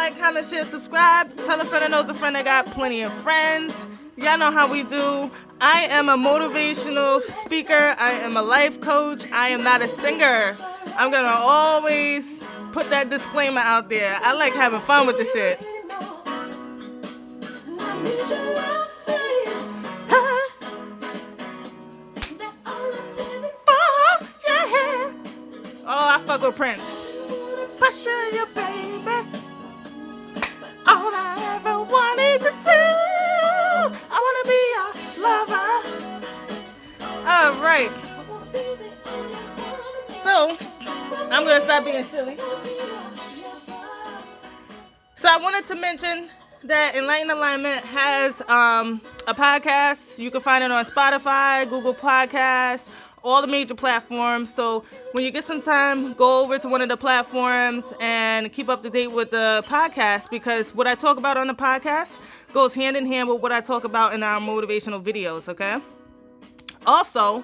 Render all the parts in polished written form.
like, comment, share, subscribe. Tell a friend that knows a friend that got plenty of friends. Y'all know how we do. I am a motivational speaker. I am a life coach. I am not a singer. I'm going to always put that disclaimer out there. I like having fun with the shit. Oh, I fuck with Prince. Pressure you, baby. All I ever wanted to do. I want to be your lover. All right. So, I'm going to stop being silly. So, I wanted to mention that Enlightened Alignment has a podcast. You can find it on Spotify, Google Podcasts, all the major platforms. So when you get some time, go over to one of the platforms and keep up to date with the podcast, because what I talk about on the podcast goes hand in hand with what I talk about in our motivational videos, okay? Also,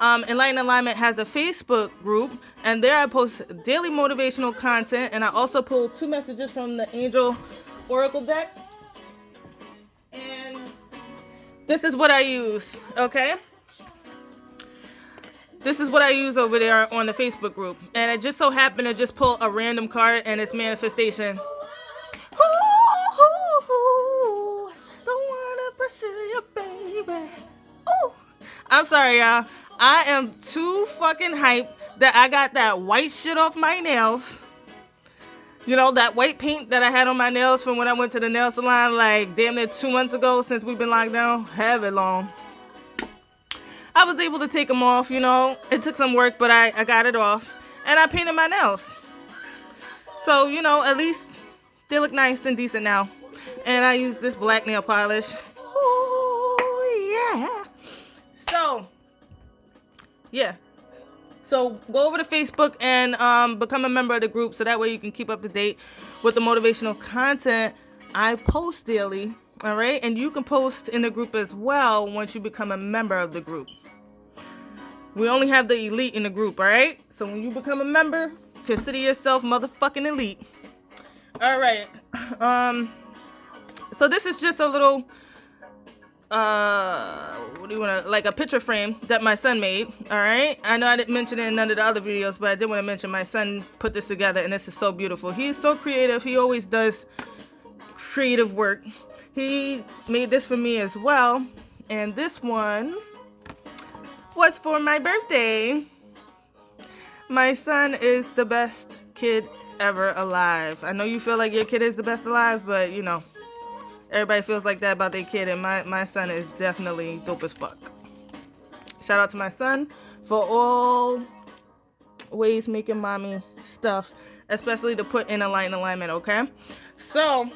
Enlightened Alignment has a Facebook group, and there I post daily motivational content, and I also pull 2 messages from the Angel Oracle deck. And this is what I use, okay? This is what I use over there on the Facebook group. And it just so happened to just pull a random card, and it's manifestation. Ooh, don't wanna pursue you, baby. Ooh. I'm sorry, y'all. I am too fucking hyped that I got that white shit off my nails. You know, that white paint that I had on my nails from when I went to the nail salon like damn near 2 months ago, since we've been locked down. Heavy long. I was able to take them off, you know. It took some work, but I got it off. And I painted my nails. So, you know, at least they look nice and decent now. And I use this black nail polish. Ooh, yeah. So, yeah. So, go over to Facebook and become a member of the group, so that way you can keep up to date with the motivational content I post daily. All right? And you can post in the group as well once you become a member of the group. We only have the elite in the group, all right? So when you become a member, consider yourself motherfucking elite. All right. So this is just a little, like a picture frame that my son made, all right? I know I didn't mention it in none of the other videos, but I did want to mention my son put this together, and this is so beautiful. He's so creative. He always does creative work. He made this for me as well, and this one was for my birthday. My son is the best kid ever alive. I know you feel like your kid is the best alive, but you know, everybody feels like that about their kid, and my son is definitely dope as fuck. Shout out to my son for always making mommy stuff, especially to put in alignment, okay? So,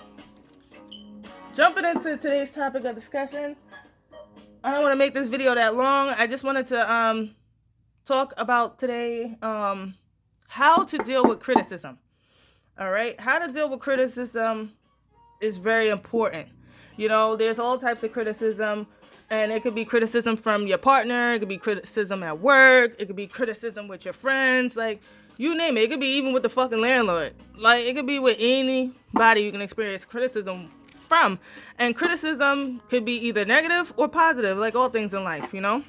jumping into today's topic of discussion, I don't want to make this video that long. I just wanted to talk about today how to deal with criticism. All right? How to deal with criticism is very important. You know, there's all types of criticism, and it could be criticism from your partner. It could be criticism at work. It could be criticism with your friends. Like, you name it. It could be even with the fucking landlord. Like, it could be with anybody you can experience criticism from. And criticism could be either negative or positive, like all things in life, you know?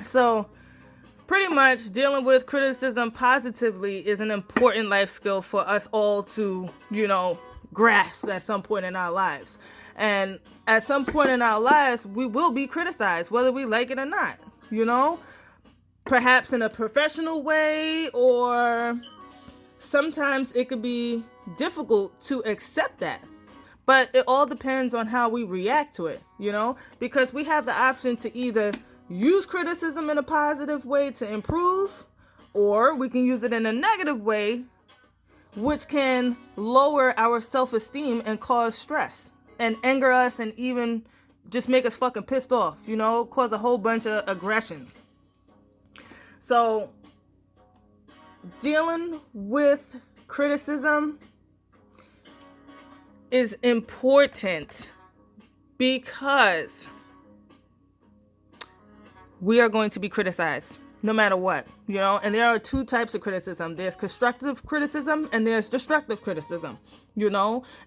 So, pretty much dealing with criticism positively is an important life skill for us all to, you know, grasp at some point in our lives. And at some point in our lives, we will be criticized, whether we like it or not, you know? Perhaps in a professional way, or sometimes it could be difficult to accept that. But it all depends on how we react to it, you know? Because we have the option to either use criticism in a positive way to improve, or we can use it in a negative way, which can lower our self-esteem and cause stress and anger us, and even just make us fucking pissed off, you know? Cause a whole bunch of aggression. So, dealing with criticism is important because we are going to be criticized. no matter what, and there are two types of criticism. There's constructive criticism and there's destructive criticism,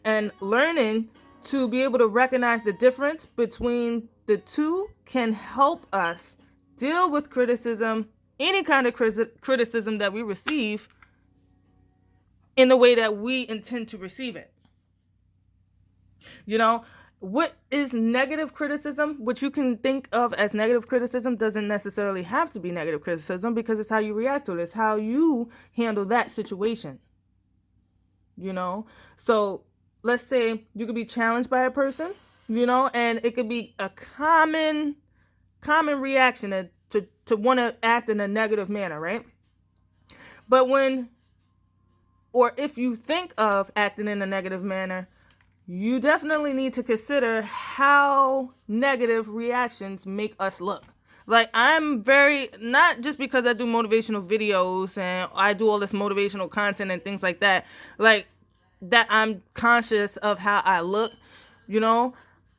and learning to be able to recognize the difference between the two can help us deal with criticism, any kind of criticism that we receive, in the way that we intend to receive it. What is negative criticism? What you can think of as negative criticism doesn't necessarily have to be negative criticism, because it's how you react to it. It's how you handle that situation. So let's say you could be challenged by a person, and it could be a common reaction to want to act in a negative manner, right? But if you think of acting in a negative manner, you definitely need to consider how negative reactions make us look. Like, I'm not just because I do motivational videos and I do all this motivational content and things like that, like that I'm conscious of how I look,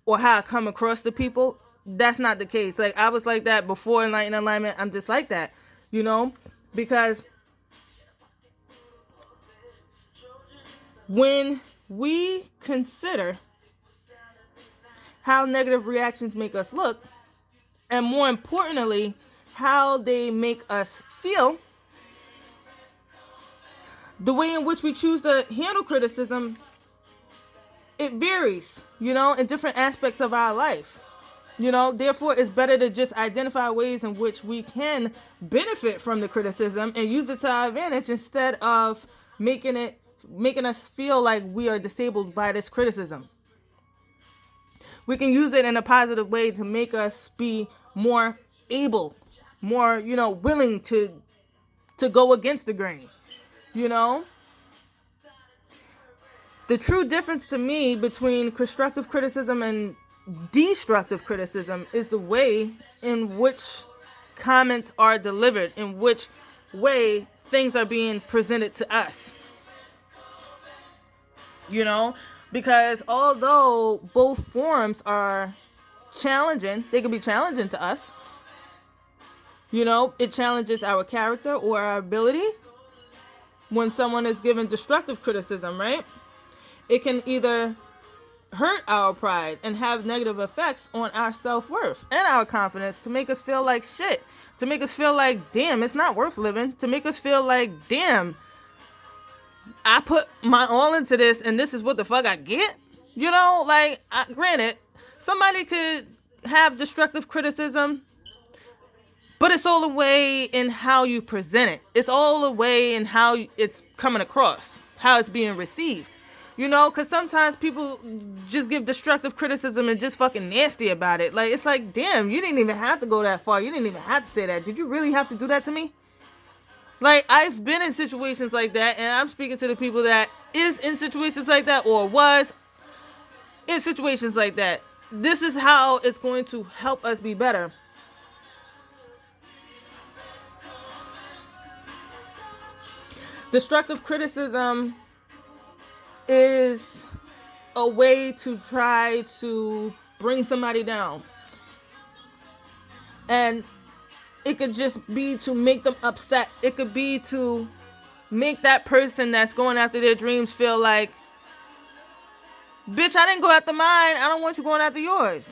or how I come across to people. That's not the case. Like, I was like that before Enlightened Alignment. I'm just like that, because when we consider how negative reactions make us look, and more importantly, how they make us feel, the way in which we choose to handle criticism, it varies, in different aspects of our life. Therefore, it's better to just identify ways in which we can benefit from the criticism and use it to our advantage, instead of making us feel like we are disabled by this criticism. We can use it in a positive way to make us be more able, more, willing to go against the grain, The true difference to me between constructive criticism and destructive criticism is the way in which comments are delivered, in which way things are being presented to us. Because although both forms are challenging, they can be challenging to us. It challenges our character or our ability. When someone is given destructive criticism, right? It can either hurt our pride and have negative effects on our self-worth and our confidence, to make us feel like shit, to make us feel like, damn, it's not worth living, to make us feel like, damn, I put my all into this and this is what the fuck I get. Granted, somebody could have destructive criticism, but it's all the way in how you present it. It's all the way in how it's coming across, how it's being received. Because sometimes people just give destructive criticism and just fucking nasty about it. Like, it's like, damn, you didn't even have to go that far. You didn't even have to say that. Did you really have to do that to me? Like, I've been in situations like that, and I'm speaking to the people that is in situations like that or was in situations like that. This is how it's going to help us be better. Destructive criticism is a way to try to bring somebody down. And it could just be to make them upset. It could be to make that person that's going after their dreams feel like, bitch, I didn't go after mine. I don't want you going after yours.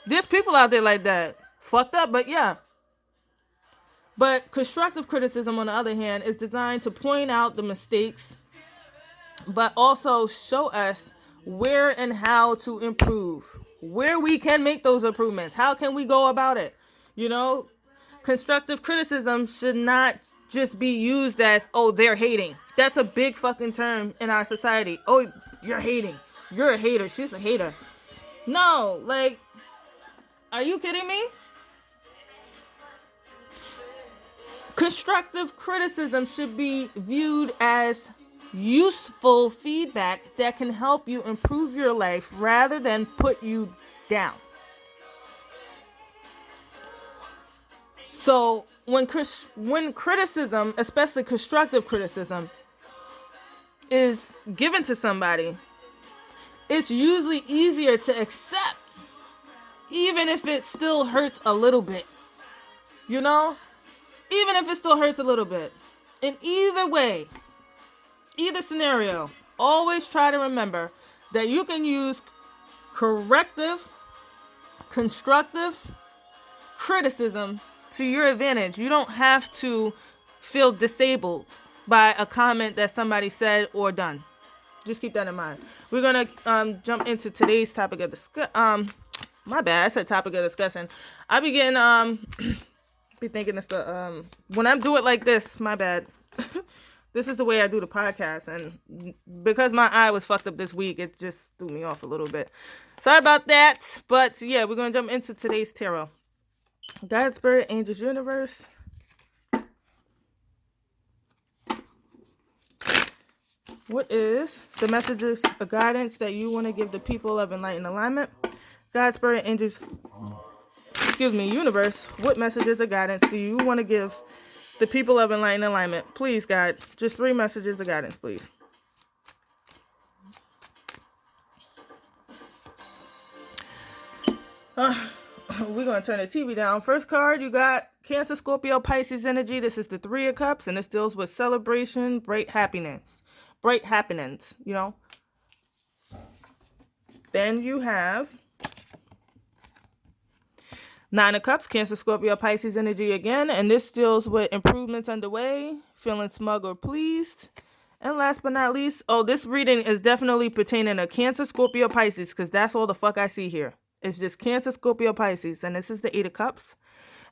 There's people out there like that. Fucked up, but yeah. But constructive criticism, on the other hand, is designed to point out the mistakes, but also show us where and how to improve, where we can make those improvements. How can we go about it? Constructive criticism should not just be used as, oh, they're hating. That's a big fucking term in our society. Oh, you're hating. You're a hater. She's a hater. No, like, are you kidding me? Constructive criticism should be viewed as useful feedback that can help you improve your life rather than put you down. So when criticism, especially constructive criticism, is given to somebody, it's usually easier to accept, even if it still hurts a little bit. even if it still hurts a little bit. In either way, either scenario, always try to remember that you can use corrective, constructive criticism to your advantage. You don't have to feel disabled by a comment that somebody said or done. Just keep that in mind. We're gonna jump into today's topic of discussion. My bad, I said topic of discussion. I begin be thinking it's the when I do it like this, my bad. This is the way I do the podcast, and because my eye was fucked up this week, it just threw me off a little bit. Sorry about that, but yeah, we're gonna jump into today's tarot. God, Spirit, Angels, Universe. What is the messages of guidance that you want to give the people of Enlightened Alignment? God, Spirit, Angels, Universe. What messages of guidance do you want to give the people of Enlightened Alignment? Please, God, just 3 messages of guidance, please. We're going to turn the TV down. First card, you got Cancer, Scorpio, Pisces energy. This is the 3 of Cups, and this deals with celebration, bright happenings, you know. Then you have 9 of Cups, Cancer, Scorpio, Pisces energy again, and this deals with improvements underway, feeling smug or pleased. And last but not least, this reading is definitely pertaining to Cancer, Scorpio, Pisces, because that's all the fuck I see here. It's just Cancer, Scorpio, Pisces, and this is the 8 of Cups.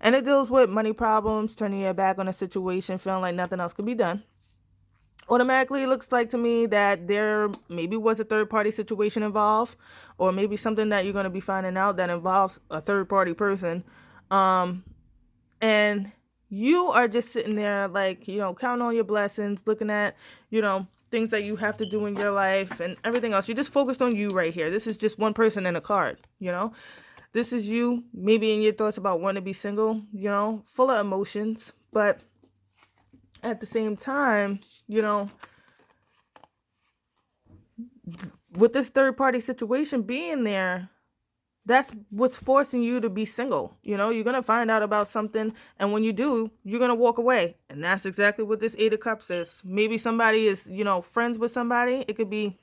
And it deals with money problems, turning your back on a situation, feeling like nothing else can be done. Automatically, it looks like to me that there maybe was a third-party situation involved, or maybe something that you're going to be finding out that involves a third-party person. And you are just sitting there like, counting on your blessings, looking at, things that you have to do in your life and everything else. You're just focused on you right here. This is just one person in a card, This is you, maybe in your thoughts about wanting to be single, full of emotions, but at the same time, with this third-party situation being there, that's what's forcing you to be single. You're going to find out about something, and when you do, you're going to walk away. And that's exactly what this 8 of Cups is. Maybe somebody is, friends with somebody. It could be,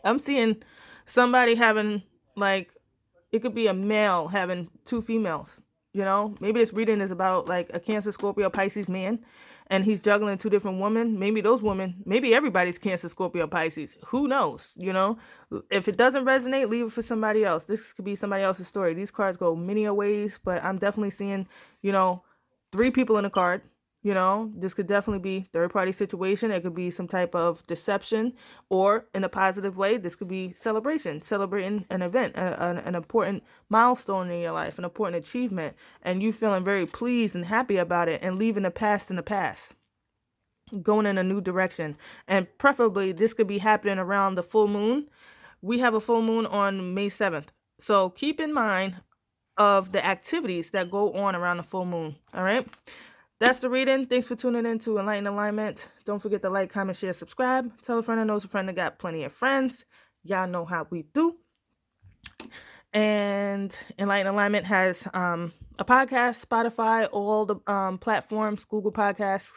I'm seeing somebody having, it could be a male having 2 females. Maybe this reading is about like a Cancer, Scorpio, Pisces man, and he's juggling 2 different women. Maybe those women, maybe everybody's Cancer, Scorpio, Pisces. Who knows? If it doesn't resonate, leave it for somebody else. This could be somebody else's story. These cards go many ways, but I'm definitely seeing, 3 people in a card. This could definitely be third-party situation. It could be some type of deception, or in a positive way, this could be celebrating an event, an important milestone in your life, an important achievement, and you feeling very pleased and happy about it, and leaving the past in the past, going in a new direction. And preferably, this could be happening around the full moon. We have a full moon on May 7th. So keep in mind of the activities that go on around the full moon. All right. That's the reading. Thanks for tuning in to Enlightened Alignment. Don't forget to like, comment, share, subscribe. Tell a friend that knows a friend that got plenty of friends. Y'all know how we do. And Enlightened Alignment has a podcast, Spotify, all the platforms, Google Podcasts.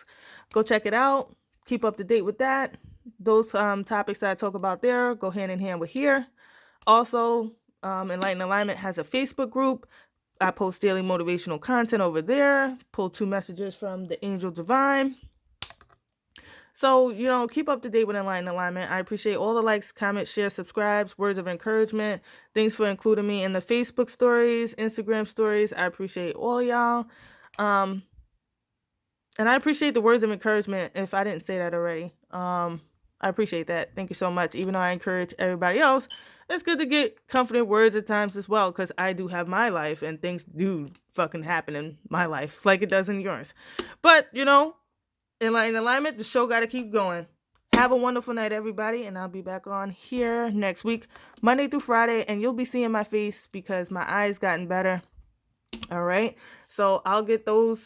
Go check it out. Keep up to date with that. Those topics that I talk about there go hand in hand with here. Also, Enlightened Alignment has a Facebook group. I post daily motivational content over there. Pull 2 messages from the Angel Divine. So, keep up to date with Enlightened Alignment. I appreciate all the likes, comments, shares, subscribes, words of encouragement. Thanks for including me in the Facebook stories, Instagram stories. I appreciate all y'all. And I appreciate the words of encouragement if I didn't say that already. I appreciate that. Thank you so much. Even though I encourage everybody else, it's good to get confident words at times as well, because I do have my life and things do fucking happen in my life like it does in yours. But, Enlightened Alignment, the show got to keep going. Have a wonderful night, everybody, and I'll be back on here next week, Monday through Friday, and you'll be seeing my face because my eyes gotten better. All right, so I'll get the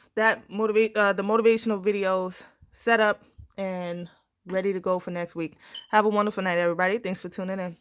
motivational videos set up and ready to go for next week. Have a wonderful night, everybody. Thanks for tuning in.